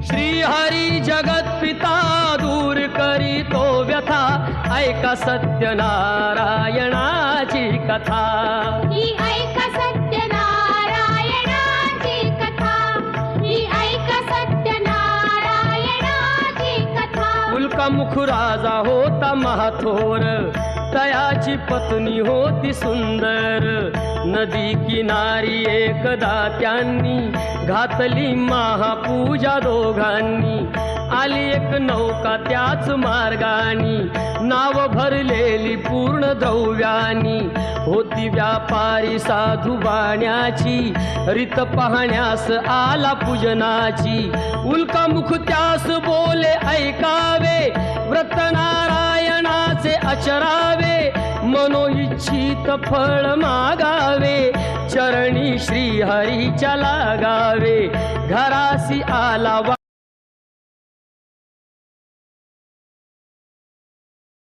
श्री हरी जगत पिता दूर करी तो व्यथा, ऐका सत्यनारायणाची कथा. ही ऐका सत्यनारायणाची कथा, ही ऐका सत्यनारायणाची कथा. उल्कामुख राजा होता महाथोर, तयाची पत्नी होती सुंदर. नदी किनारी एकदा त्यांनी घातली महापूजा दोघांनी. आली एक नौका त्याच मार्गानी, नाव भरलेली पूर्ण द्रव्यानी. होती व्यापारी साधू बाण्याची, रीत पाहण्यास आला पूजनाची. उल्कामुख त्यास बोले ऐकावे, व्रत नारायणाचे आचरावे. मनोइच्छित फळ मागावे, चरणी श्री हरीच्या लागावे. घरासी आला